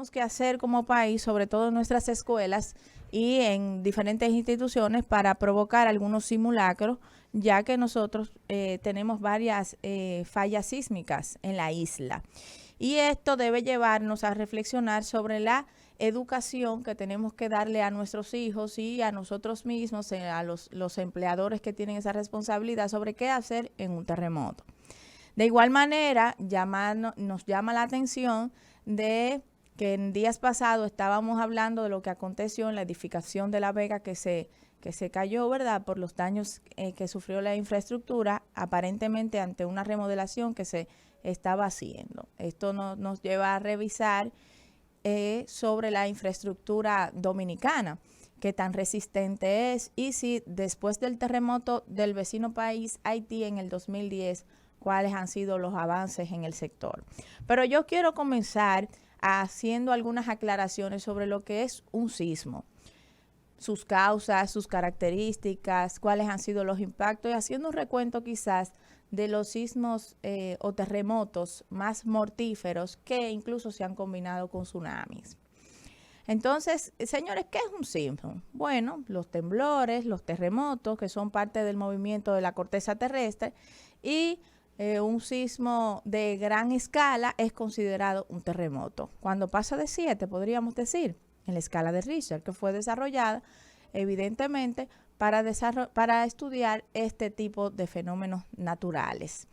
tenemos que hacer como país, sobre todo en nuestras escuelas y en diferentes instituciones, para provocar algunos simulacros, ya que nosotros tenemos varias fallas sísmicas en la isla. Y esto debe llevarnos a reflexionar sobre la educación que tenemos que darle a nuestros hijos y a nosotros mismos, a los empleadores que tienen esa responsabilidad sobre qué hacer en un terremoto. De igual manera, nos llama la atención de que en días pasados estábamos hablando de lo que aconteció en la edificación de La Vega que se cayó, ¿verdad?, por los daños que sufrió la infraestructura, aparentemente ante una remodelación que se estaba haciendo. Esto nos lleva a revisar sobre la infraestructura dominicana, qué tan resistente es, y si después del terremoto del vecino país Haití en el 2010, cuáles han sido los avances en el sector. Pero yo quiero comenzar haciendo algunas aclaraciones sobre lo que es un sismo, sus causas, sus características, cuáles han sido los impactos, y haciendo un recuento quizás de los sismos o terremotos más mortíferos que incluso se han combinado con tsunamis. Entonces, señores, ¿qué es un sismo? Bueno, los temblores, los terremotos, que son parte del movimiento de la corteza terrestre, y un sismo de gran escala es considerado un terremoto. Cuando pasa de 7, podríamos decir, en la escala de Richter, que fue desarrollada evidentemente para estudiar este tipo de fenómenos naturales.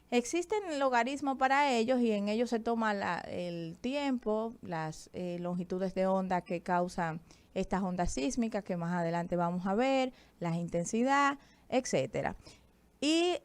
Existen logaritmos para ellos y en ellos se toma el tiempo, las longitudes de onda que causan estas ondas sísmicas que más adelante vamos a ver, la intensidad, etcétera. Y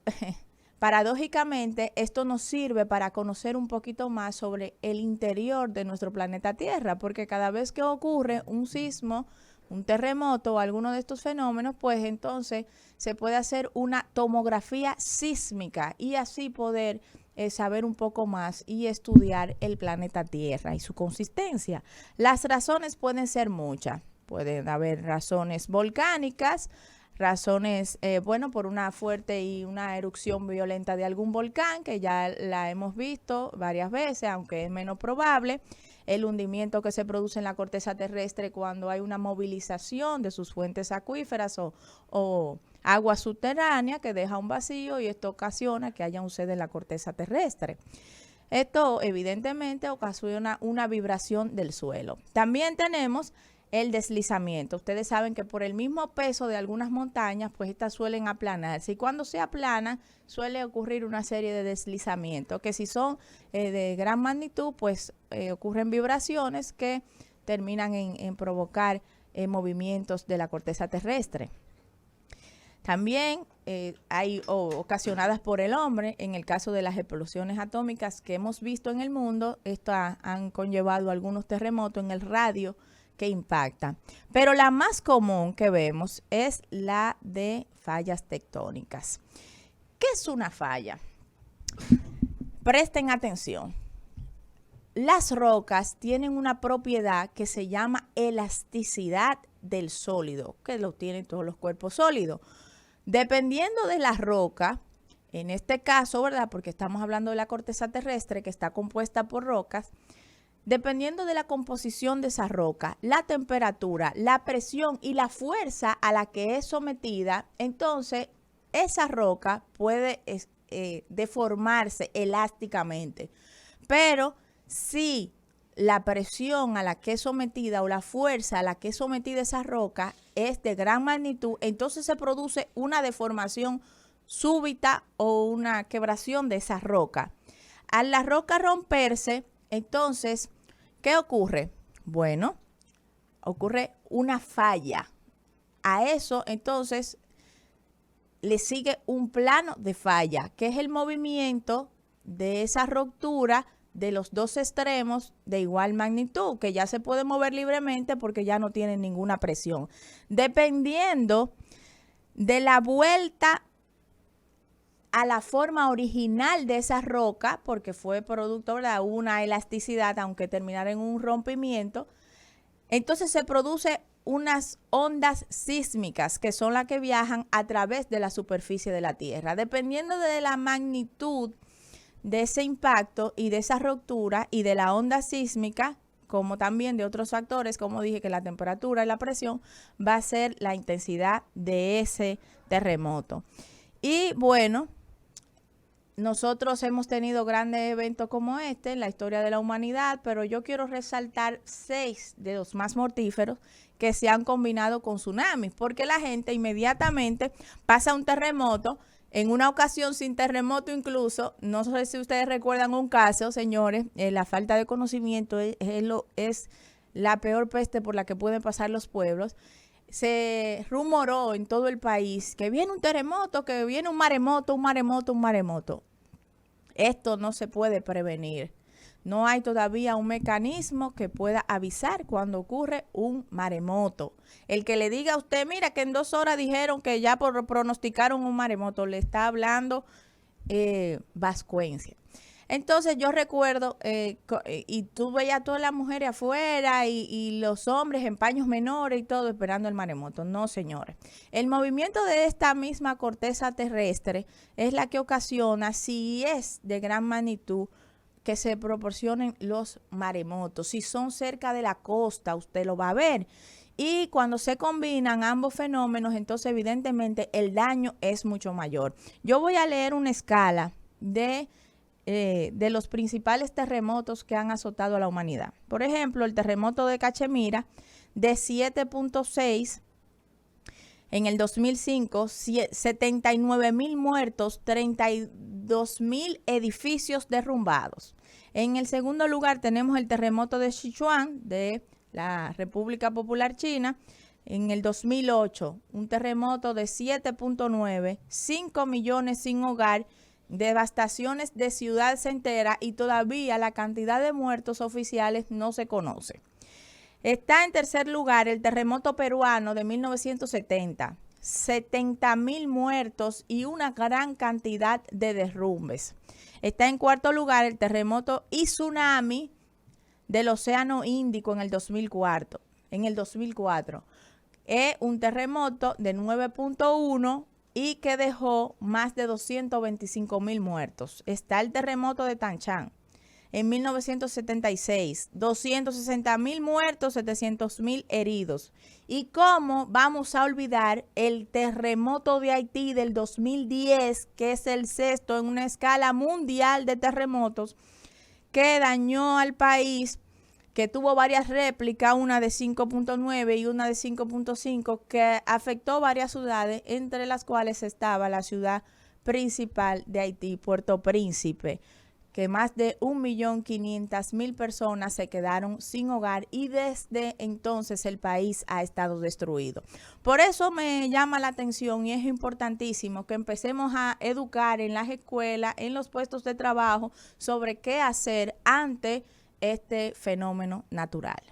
paradójicamente, esto nos sirve para conocer un poquito más sobre el interior de nuestro planeta Tierra, porque cada vez que ocurre un sismo, un terremoto o alguno de estos fenómenos, pues entonces se puede hacer una tomografía sísmica y así poder saber un poco más y estudiar el planeta Tierra y su consistencia. Las razones pueden ser muchas. Pueden haber razones volcánicas, razones, por una fuerte y una erupción violenta de algún volcán, que ya la hemos visto varias veces, aunque es menos probable. El hundimiento que se produce en la corteza terrestre cuando hay una movilización de sus fuentes acuíferas o agua subterránea que deja un vacío, y esto ocasiona que haya un sed en la corteza terrestre. Esto evidentemente ocasiona una vibración del suelo. También tenemos el deslizamiento. Ustedes saben que por el mismo peso de algunas montañas, pues estas suelen aplanarse, y cuando se aplanan suele ocurrir una serie de deslizamientos que si son de gran magnitud, pues ocurren vibraciones que terminan en provocar movimientos de la corteza terrestre. También hay ocasionadas por el hombre, en el caso de las explosiones atómicas que hemos visto en el mundo. Estas han conllevado algunos terremotos en el radio que impacta, pero la más común que vemos es la de fallas tectónicas. ¿Qué es una falla? Presten atención. Las rocas tienen una propiedad que se llama elasticidad del sólido, que lo tienen todos los cuerpos sólidos. Dependiendo de la roca, en este caso, ¿verdad?, porque estamos hablando de la corteza terrestre que está compuesta por rocas, dependiendo de la composición de esa roca, la temperatura, la presión y la fuerza a la que es sometida, entonces esa roca puede deformarse elásticamente. Pero si la presión a la que es sometida o la fuerza a la que es sometida esa roca es de gran magnitud, entonces se produce una deformación súbita o una quebración de esa roca. Al la roca romperse, entonces, ¿qué ocurre? Bueno, ocurre una falla. A eso, entonces, le sigue un plano de falla, que es el movimiento de esa ruptura de los dos extremos de igual magnitud, que ya se puede mover libremente porque ya no tienen ninguna presión. Dependiendo de la vuelta a la forma original de esa roca, porque fue producto de una elasticidad, aunque terminara en un rompimiento, entonces se produce unas ondas sísmicas que son las que viajan a través de la superficie de la Tierra. Dependiendo de la magnitud de ese impacto y de esa ruptura y de la onda sísmica como también de otros factores, como dije, que la temperatura y la presión va a ser la intensidad de ese terremoto. Y bueno, nosotros hemos tenido grandes eventos como este en la historia de la humanidad, pero yo quiero resaltar 6 de los más mortíferos que se han combinado con tsunamis, porque la gente inmediatamente pasa un terremoto. En una ocasión sin terremoto incluso, no sé si ustedes recuerdan un caso, señores, la falta de conocimiento es la peor peste por la que pueden pasar los pueblos. Se rumoró en todo el país que viene un terremoto, que viene un maremoto, un maremoto, un maremoto. Esto no se puede prevenir. No hay todavía un mecanismo que pueda avisar cuando ocurre un maremoto. El que le diga a usted, mira que en 2 horas dijeron que ya pronosticaron un maremoto, le está hablando vascuencia. Entonces yo recuerdo, y tú veías a todas las mujeres afuera y los hombres en paños menores y todo esperando el maremoto. No, señores. El movimiento de esta misma corteza terrestre es la que ocasiona, si es de gran magnitud, que se proporcionen los maremotos. Si son cerca de la costa, usted lo va a ver. Y cuando se combinan ambos fenómenos, entonces evidentemente el daño es mucho mayor. Yo voy a leer una escala de los principales terremotos que han azotado a la humanidad. Por ejemplo, el terremoto de Cachemira de 7.6 en el 2005, 79,000 muertos, 32,000 edificios derrumbados. En el segundo lugar tenemos el terremoto de Sichuan de la República Popular China. En el 2008, un terremoto de 7.9, 5 millones sin hogar, devastaciones de ciudades enteras y todavía la cantidad de muertos oficiales no se conoce. Está en tercer lugar el terremoto peruano de 1970, 70,000 muertos y una gran cantidad de derrumbes. Está en cuarto lugar el terremoto y tsunami del Océano Índico en el 2004. Es un terremoto de 9.1 y que dejó más de 225,000 muertos. Está el terremoto de Tanchan en 1976, 260,000 muertos, 700,000 heridos. ¿Y cómo vamos a olvidar el terremoto de Haití del 2010, que es el sexto en una escala mundial de terremotos, que dañó al país, que tuvo varias réplicas, una de 5.9 y una de 5.5, que afectó varias ciudades, entre las cuales estaba la ciudad principal de Haití, Puerto Príncipe, que más de 1.500.000 personas se quedaron sin hogar y desde entonces el país ha estado destruido. Por eso me llama la atención y es importantísimo que empecemos a educar en las escuelas, en los puestos de trabajo, sobre qué hacer ante este fenómeno natural.